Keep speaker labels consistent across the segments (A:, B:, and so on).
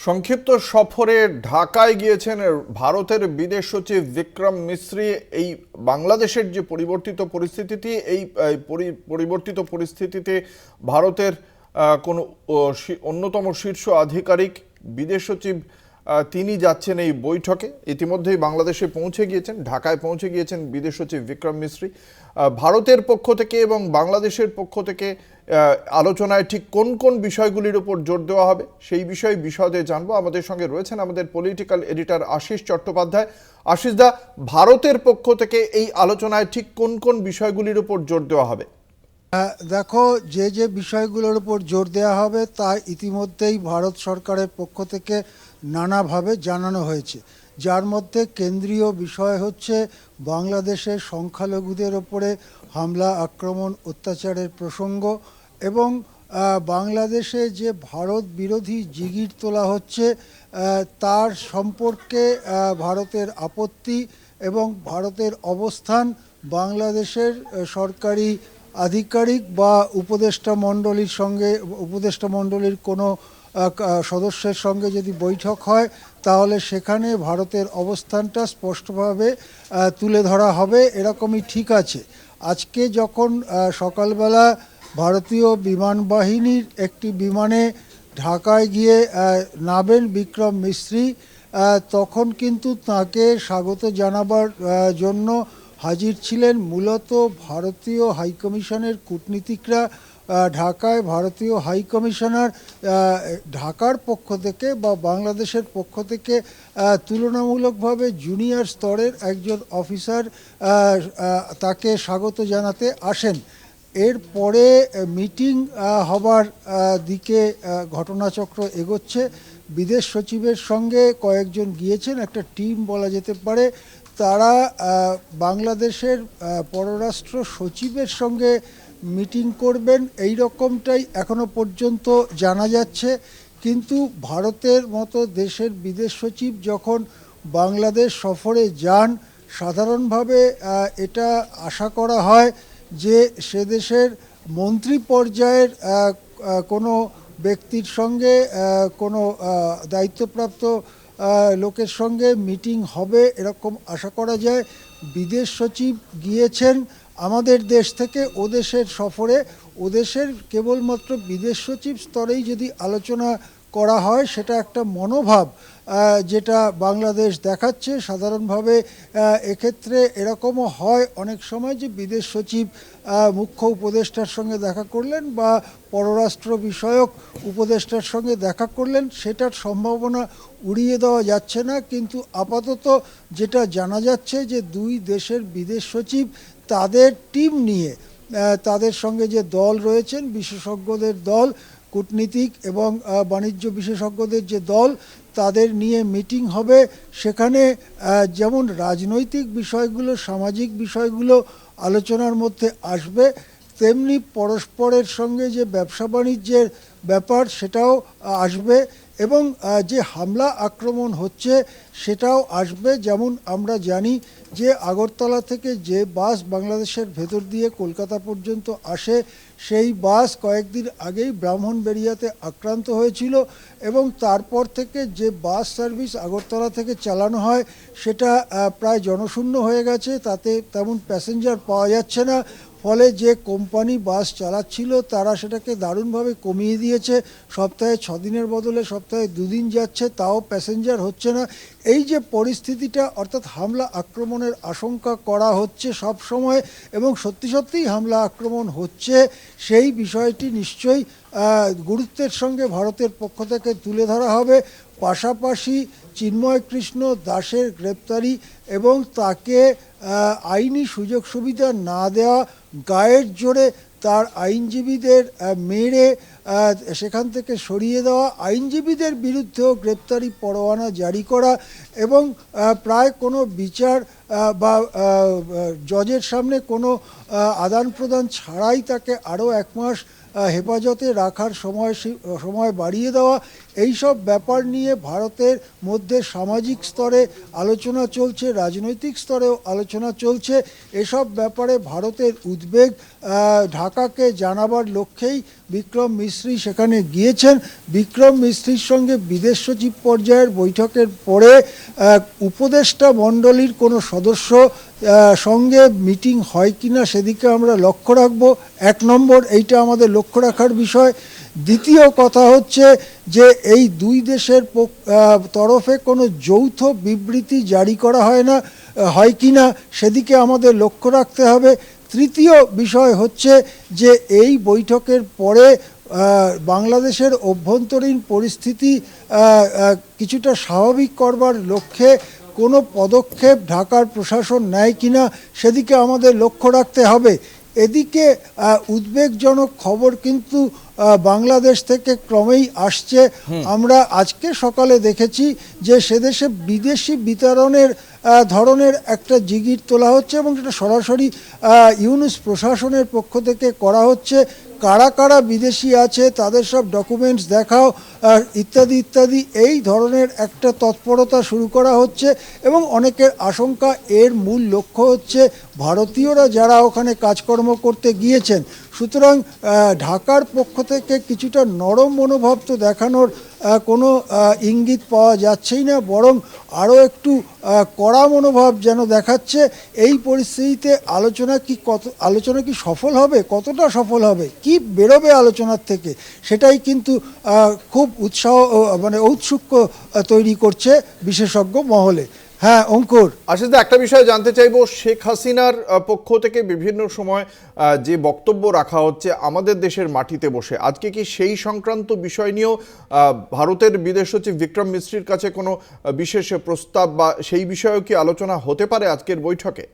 A: সংক্ষিপ্ত সফরে ঢাকায় গিয়েছেন ভারতের বিদেশ সচিব বিক্রম মিশ্রি। এই বাংলাদেশের যে পরিবর্তিত পরিস্থিতিতে পরিবর্তিত পরিস্থিতিতে ভারতের কোনো অন্যতম শীর্ষ আধিকারিক বিদেশ সচিব তিনি যাচ্ছেন এই বৈঠকে। ইতিমধ্যেই বাংলাদেশে পৌঁছে গিয়েছেন, ঢাকায় পৌঁছে গিয়েছেন বিদেশ সচিব বিক্রম মিশ্রি। ভারতের পক্ষ থেকে এবং বাংলাদেশের পক্ষ থেকে আলোচনায় ঠিক কোন কোন বিষয়গুলির উপর জোর দেওয়া হবে সেই বিষয়ে বিশদে জানবো। আমাদের সঙ্গে রয়েছেন আমাদের পলিটিক্যাল এডিটর আশিস চট্টোপাধ্যায়। আশিস দা, ভারতের পক্ষ থেকে এই আলোচনায় ঠিক কোন কোন বিষয়গুলির উপর জোর দেওয়া হবে?
B: দেখো, যে যে বিষয়গুলোর উপর জোর দেওয়া হবে তা ইতিমধ্যেই ভারত সরকারের পক্ষ থেকে নানাভাবে জানানো হয়েছে, যার মধ্যে কেন্দ্রীয় বিষয় হচ্ছে বাংলাদেশের সংখ্যালঘুদের ওপরে হামলা, আক্রমণ, অত্যাচারের প্রসঙ্গ এবং বাংলাদেশে যে ভারত বিরোধী জিগির তোলা হচ্ছে তার সম্পর্কে ভারতের আপত্তি এবং ভারতের অবস্থান। বাংলাদেশের সরকারি আধিকারিক বা উপদেষ্টা মণ্ডলীর কোনো সদস্যের সঙ্গে যদি বৈঠক হয় তাহলে সেখানে ভারতের অবস্থানটা স্পষ্টভাবে তুলে ধরা হবে, এরকমই ঠিক আছে। আজকে যখন সকালবেলা ভারতীয় বিমান বাহিনীর একটি বিমানে ঢাকায় গিয়ে নামেন বিক্রম মিশ্রি, তখন কিন্তু তাকে স্বাগত জানাবার জন্য হাজির ছিলেন মূলত ভারতীয় হাইকমিশনের কূটনীতিকরা। ঢাকায় ভারতীয় হাইকমিশনার ঢাকার পক্ষ থেকে বা বাংলাদেশের পক্ষ থেকে তুলনামূলকভাবে জুনিয়র স্তরের একজন অফিসার তাকে স্বাগত জানাতে আসেন। এরপরে মিটিং হবার দিকে ঘটনাচক্র এগোচ্ছে। বিদেশ সচিবের সঙ্গে কয়েকজন গিয়েছেন, একটা টিম বলা যেতে পারে। তারা বাংলাদেশের পররাষ্ট্র সচিবের সঙ্গে মিটিং করবেন, এই রকমটাই এখনো পর্যন্ত জানা যাচ্ছে। কিন্তু ভারতের মতো দেশের বিদেশ সচিব যখন বাংলাদেশ সফরে যান, সাধারণভাবে এটা আশা করা হয় যে সে দেশের মন্ত্রী পর্যায়ের কোনো ব্যক্তির সঙ্গে, কোনো দায়িত্বপ্রাপ্ত লোকের সঙ্গে মিটিং হবে, এরকম আশা করা যায়। বিদেশ সচিব গিয়েছেন আমাদের দেশ থেকে ওদেশের সফরে, ওদেশের কেবলমাত্র বিদেশ সচিব স্তরেই যদি আলোচনা করা হয় সেটা একটা মনোভাব যেটা বাংলাদেশ দেখাচ্ছে। সাধারণভাবে এক্ষেত্রে এরকমও হয় অনেক সময় যে বিদেশ সচিব মুখ্য উপদেষ্টার সঙ্গে দেখা করলেন বা পররাষ্ট্র বিষয়ক উপদেষ্টার সঙ্গে দেখা করলেন, সেটার সম্ভাবনা উড়িয়ে দেওয়া যাচ্ছে না। কিন্তু আপাতত যেটা জানা যাচ্ছে যে দুই দেশের বিদেশ সচিব তাদের টিম নিয়ে, তাদের সঙ্গে যে দল রয়েছেন, বিশেষজ্ঞদের দল, কূটনীতিক এবং বাণিজ্য বিশেষজ্ঞদের যে দল, তাদের নিয়ে মিটিং হবে। সেখানে যেমন রাজনৈতিক বিষয়গুলো, সামাজিক বিষয়গুলো আলোচনার মধ্যে আসবে, তেমনি পরস্পরের সঙ্গে যে ব্যবসা বাণিজ্যের ব্যাপার সেটাও আসবে এবং যে হামলা আক্রমণ হচ্ছে সেটাও আসবে। যেমন আমরা জানি যে আগরতলা থেকে যে বাস বাংলাদেশের ভেতর দিয়ে কলকাতা পর্যন্ত আসে, সেই বাস কয়েকদিন আগেই ব্রাহ্মণবাড়িয়াতে আক্রান্ত হয়েছিল এবং তারপর থেকে যে বাস সার্ভিস আগরতলা থেকে চালানো হয় সেটা প্রায় জনশূন্য হয়ে গেছে, তাতে তেমন প্যাসেঞ্জার পাওয়া যাচ্ছে না। ফলে যে কোম্পানি বাস চালাচ্ছিল তারা সেটাকে দারুণভাবে কমিয়ে দিয়েছে, সপ্তাহে 6 দিনের বদলে সপ্তাহে 2 দিন যাচ্ছে, তাও প্যাসেঞ্জার হচ্ছে না। এই যে পরিস্থিতিটা, অর্থাৎ হামলা আক্রমণের আশঙ্কা করা হচ্ছে সব সময় এবং সত্যি সত্যিই হামলা আক্রমণ হচ্ছে, সেই বিষয়টি নিশ্চয়ই গুরুত্বের সঙ্গে ভারতের পক্ষ থেকে তুলে ধরা হবে। পাশাপাশি চিন্ময় কৃষ্ণ দাসের গ্রেপ্তারি এবং তাকে আইনি সুযোগ সুবিধা না দেওয়া, গায়ের জোরে তার আইনজীবীদের মেরে সেখান থেকে সরিয়ে দেওয়া, আইনজীবীদের বিরুদ্ধেও গ্রেপ্তারি পরোয়ানা জারি করা এবং প্রায় কোনো বিচার বা জজের সামনে কোনো আদান প্রদান ছাড়াই তাকে আরও 1 মাস হেফাজতে রাখার সময় বাড়িয়ে দেওয়া, এইসব ব্যাপার নিয়ে ভারতের মধ্যে সামাজিক স্তরে আলোচনা চলছে, রাজনৈতিক স্তরেও আলোচনা চলছে। এসব ব্যাপারে ভারতের উদ্বেগ ঢাকাকে জানাবার লক্ষ্যেই বিক্রম মিশ্রি সেখানে গিয়েছেন। বিক্রম মিশ্রির সঙ্গে বিদেশ সচিব পর্যায়ের বৈঠকের পরে উপদেষ্টা মণ্ডলীর কোনো সদস্য সঙ্গে মিটিং হয় কিনা সেদিকে আমরা লক্ষ্য রাখব। 1 নম্বর, এইটা আমাদের লক্ষ্য রাখার বিষয়। দ্বিতীয় কথা হচ্ছে যে এই দুই দেশের তরফে কোনো যৌথ বিবৃতি জারি করা হয় কিনা সেদিকে আমাদের লক্ষ্য রাখতে হবে। তৃতীয় বিষয় হচ্ছে যে এই বৈঠকের পরে বাংলাদেশের অভ্যন্তরীণ পরিস্থিতি কিছুটা স্বাভাবিক করবার লক্ষ্যে কোনো পদক্ষেপ ঢাকার প্রশাসন নেয় কিনা সেদিকে আমাদের লক্ষ্য রাখতে হবে। এদিকে উদ্বেগজনক খবর কিন্তু বাংলাদেশ থেকে ক্রমেই আসছে। আমরা আজকে সকালে দেখেছি যে সেদেশে বিদেশি বিতরণের ধরনের একটা জিগির তোলা হচ্ছে এবং সেটা সরাসরি ইউনূস প্রশাসনের পক্ষ থেকে করা হচ্ছে। কারা কারা বিদেশি আছে তাদের সব ডকুমেন্টস দেখাও ইত্যাদি ইত্যাদি, এই ধরনের একটা তৎপরতা শুরু করা হচ্ছে এবং অনেকের আশঙ্কা এর মূল লক্ষ্য হচ্ছে ভারতীয়রা যারা ওখানে কাজকর্ম করতে গিয়েছেন। সুতরাং ঢাকার পক্ষ থেকে কিছুটা নরম মনোভাব তো দেখানোর কোনো ইঙ্গিত পাওয়া যাচ্ছেই না, বরং আরও একটু কড়া মনোভাব যেন দেখাচ্ছে। এই পরিস্থিতিতে আলোচনা কি সফল হবে, কতটা সফল হবে, কি বেরোবে আলোচনার থেকে, সেটাই কিন্তু খুব ঔৎসুক্য তৈরি করছে বিশেষজ্ঞ মহলে। হ্যাঁ অঙ্কুর,
A: আশিস দা, একটা বিষয় জানতে চাইবো, শেখ হাসিনার পক্ষ থেকে বিভিন্ন সময় যে বক্তব্য রাখা হচ্ছে আমাদের দেশের মাটিতে বসে, আজকে কি সেই সংক্রান্ত বিষয় নিয়েও ভারতের বিদেশ সচিব বিক্রম মিশ্রির কাছে কোনো বিশেষ প্রস্তাব বা সেই বিষয়েও কি আলোচনা হতে পারে আজকের বৈঠকে?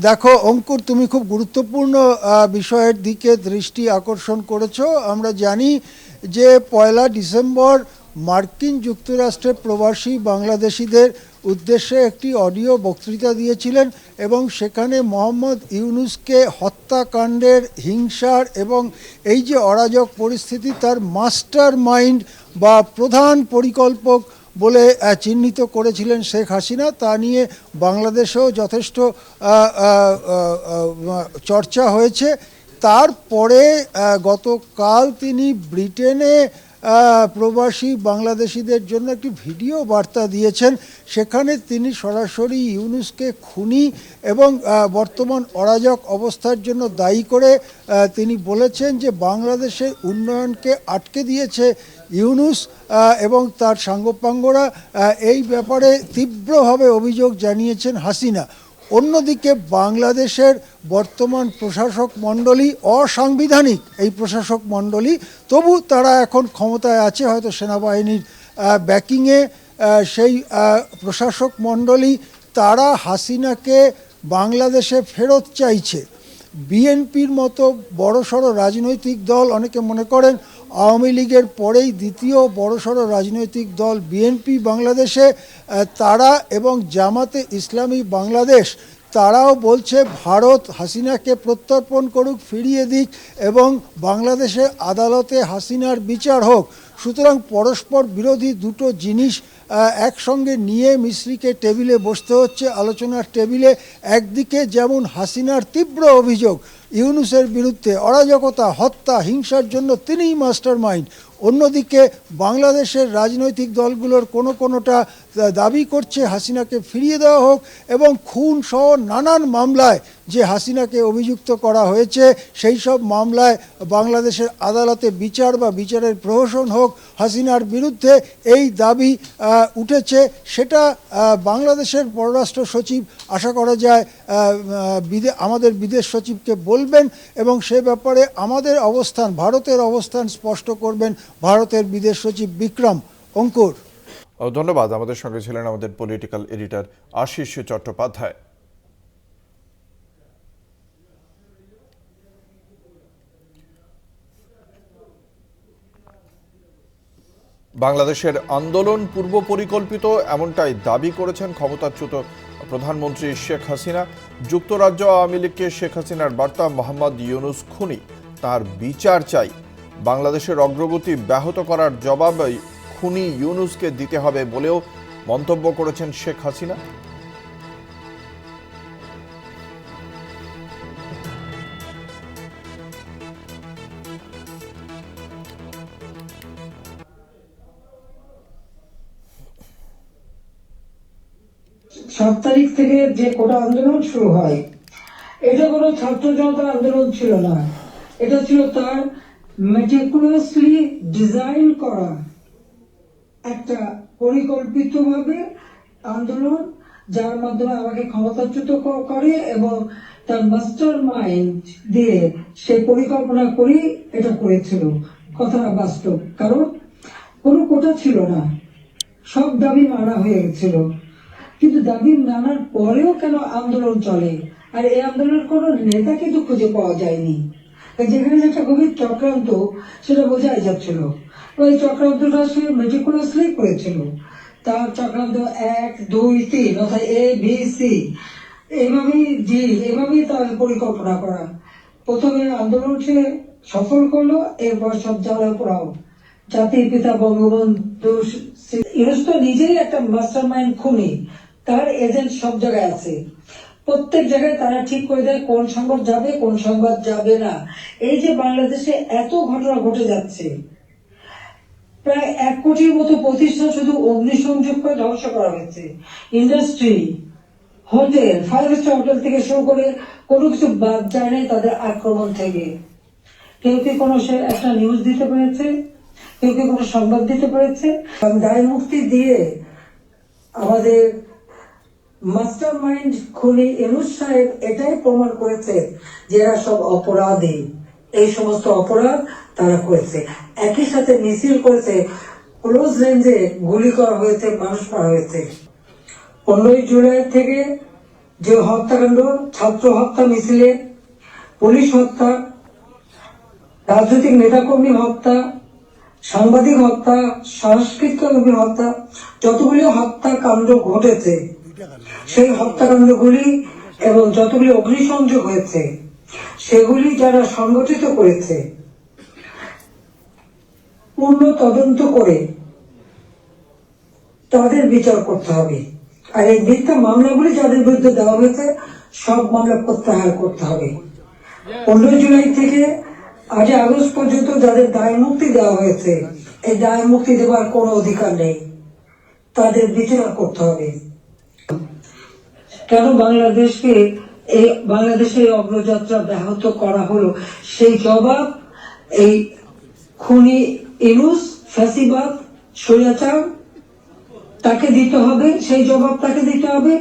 B: দেখো অঙ্কুর, তুমি খুব গুরুত্বপূর্ণ বিষয়ের দিকে দৃষ্টি আকর্ষণ করেছো। আমরা জানি যে 1 ডিসেম্বর মার্কিন যুক্তরাষ্ট্রের প্রবাসী বাংলাদেশিদের উদ্দেশ্যে একটি অডিও বক্তৃতা দিয়েছিলেন এবং সেখানে মোহাম্মদ ইউনূসকে হত্যাকাণ্ডের, হিংসার এবং এই যে অরাজক পরিস্থিতি তার মাস্টার মাইন্ড বা প্রধান পরিকল্পক বলে চিহ্নিত করেছিলেন শেখ হাসিনা। তা নিয়ে বাংলাদেশেও যথেষ্ট চর্চা হয়েছে। তারপরে গতকাল তিনি ব্রিটেনে প্রবাসী বাংলাদেশিদের জন্য একটি ভিডিও বার্তা দিয়েছেন। সেখানে তিনি সরাসরি ইউনূসকে খুনি এবং বর্তমান অরাজক অবস্থার জন্য দায়ী করে তিনি বলেছেন যে বাংলাদেশের উন্নয়নকে আটকে দিয়েছে ইউনূস এবং তার সাঙ্গপাঙ্গরা। এই ব্যাপারে তীব্রভাবে অভিযোগ জানিয়েছেন হাসিনা। অন্যদিকে বাংলাদেশের বর্তমান প্রশাসক মণ্ডলী অসাংবিধানিক, এই প্রশাসক মণ্ডলী, তবু তারা এখন ক্ষমতায় আছে হয়তো সেনাবাহিনীর ব্যাকিংয়ে। সেই প্রশাসক মণ্ডলী তারা হাসিনাকে বাংলাদেশে ফেরত চাইছে। বিএনপির মতো বড়সড় রাজনৈতিক দল, অনেকে মনে করেন আওয়ামী লীগের পরেই দ্বিতীয় বড়সড় রাজনৈতিক দল বিএনপি বাংলাদেশে, তারা এবং জামাতে ইসলামী বাংলাদেশ তারাও বলছে ভারত হাসিনাকে প্রত্যর্পণ করুক, ফিরিয়ে দিক এবং বাংলাদেশের আদালতে হাসিনার বিচার হোক। সুতরাং পরস্পর বিরোধী দুটো জিনিস একসঙ্গে নিয়ে মিশ্রিকে টেবিলে বসতে হচ্ছে, আলোচনার টেবিলে। একদিকে যেমন হাসিনার তীব্র অভিযোগ ইউনূসের বিরুদ্ধে, অরাজকতা, হত্যা, হিংসার জন্য তিনিই মাস্টার মাইন্ড। অন্যদিকে বাংলাদেশের রাজনৈতিক দলগুলোর কোনোটা দাবি করছে হাসিনাকে ফিরিয়ে দেওয়া হোক এবং খুন সহ নানান মামলায় যে হাসিনাকে অভিযুক্ত করা হয়েছে সেই সব মামলায় বাংলাদেশের আদালতে বিচার বা বিচারের প্রহসন হোক হাসিনার বিরুদ্ধে, এই দাবি উঠেছে। সেটা বাংলাদেশের পররাষ্ট্র সচিব আশা করা যায় আমাদের বিদেশ সচিবকে বলবেন এবং সে ব্যাপারে আমাদের অবস্থান, ভারতের অবস্থান স্পষ্ট করবেন ভারতের বিদেশ সচিব বিক্রম। অঙ্কুর,
A: ধন্যবাদ। আমাদের সঙ্গে ছিলেন আমাদের পলিটিক্যাল এডিটর আশিস চট্টোপাধ্যায়। বাংলাদেশের আন্দোলন পূর্ব পরিকল্পিত, এমনটাই দাবি করেছেন ক্ষমতাচ্যুত প্রধানমন্ত্রী শেখ হাসিনা। যুক্তরাজ্য আওয়ামী লীগকে শেখ হাসিনার বার্তা, মোহাম্মদ ইউনূস খুনি, তার বিচার চাই। বাংলাদেশের অগ্রগতি ব্যাহত করার জবাব খুনি ইউনূসকে দিতে হবে বলেও মন্তব্য করেছেন শেখ হাসিনা।
C: 7 তারিখ থেকে যে কোটা আন্দোলন শুরু হয়, এটা কোনো ছাত্র জনতার আন্দোলন ছিল না, এটা ছিল তার মেটিকুলাসলি ডিজাইন করা একটা পরিকল্পিতভাবে আন্দোলন, যার মাধ্যমে আমাকে ক্ষমতাচ্যুত করে এবং তার মাস্টার মাইন্ড দিয়ে সে পরিকল্পনা করি এটা করেছিল। কথাটা বাস্তব, কারণ কোনো কোটা ছিল না, সব দাবি মানা হয়ে গেছিল। কিন্তু দাবি মানার পরেও কেন আন্দোলন চলে, আর এই আন্দোলনের কোনো নেতা কিন্তু খুঁজে পাওয়া যায়নি। যেখানে একটা গভীর চক্রান্ত সেটা বোঝাই যাচ্ছিল। ওই চক্রান্তটা সে মেটিকুলাসলি করেছিল। তার চক্রান্ত 1, 2, 3 অর্থাৎ ABC এভাবেই তার পরিকল্পনা করা। প্রথমে আন্দোলন সে সফল করলো, এরপর সব জ্বালা পোড়াও। জাতির পিতা বঙ্গবন্ধু ইউনুস তো নিজেই একটা মাস্টার মাইন্ড খুনি, তার এজেন্ট সব জায়গায় আছে। প্রত্যেক জায়গায় তারা ঠিক করে দেয় কোন সংবাদ যাবে, কোন সংবাদ যাবে না। এই যে বাংলাদেশে এত ঘটনা ঘটে যাচ্ছে, প্রায় 1 কোটির মতো প্রতিষ্ঠান শুধু অগ্নিসংযোগ করে ধ্বংস করা হয়েছে। ইন্ডাস্ট্রি, হোটেল, 5 স্টার হোটেল থেকে শুরু করে কোনো কিছু বাদ যায় নাই তাদের আক্রমণ থেকে। কেউ কি কোনো একটা নিউজ দিতে পেরেছে, কেউ কি কোনো সংবাদ দিতে পেরেছে? দায় মুক্তি দিয়ে আমাদের মাস্টার মাইন্ড খুনি ইউনুস সাহেব এটাই প্রমাণ করেছে যে এরা সব অপরাধী, এই সমস্ত অপরাধ তারা করেছে। একই সাথে মিছিল করেছে, ক্লোজ রেঞ্জে গুলি করা হয়েছে, মানুষ মারা হয়েছে। 15 জুলাই থেকে যে হত্যাকাণ্ড, ছাত্র হত্যা মিছিলে, পুলিশ হত্যা, রাজনৈতিক নেতাকর্মী হত্যা, সাংবাদিক হত্যা, সাংস্কৃতিক কর্মী হত্যা, যতগুলি হত্যাকাণ্ড ঘটেছে, সেই হত্যাকাণ্ডগুলি এবং যতগুলি অগ্নিসংযোগ হয়েছে, সেগুলি যারা সংগঠিত করেছে পূর্ণ তদন্ত করে তাদের বিচার করতে হবে। আর এই মিথ্যা মামলাগুলি যাদের বিরুদ্ধে দেওয়া হয়েছে, সব মামলা প্রত্যাহার করতে হবে। 15 জুলাই থেকে 8 আগস্ট পর্যন্ত যাদের দায় মুক্তি দেওয়া হয়েছে, এই দায় মুক্তি দেওয়ার কোনো অধিকার নেই, তাদের বিচার করতে হবে। কেন বাংলাদেশের অগ্রযাত্রা ব্যাহত করা হলো, সেই জবাব এই খুনি ইউনুস, ফ্যাসিবাদ, স্বৈরাচার তাকে দিতে হবে, সেই জবাব তাকে দিতে হবে।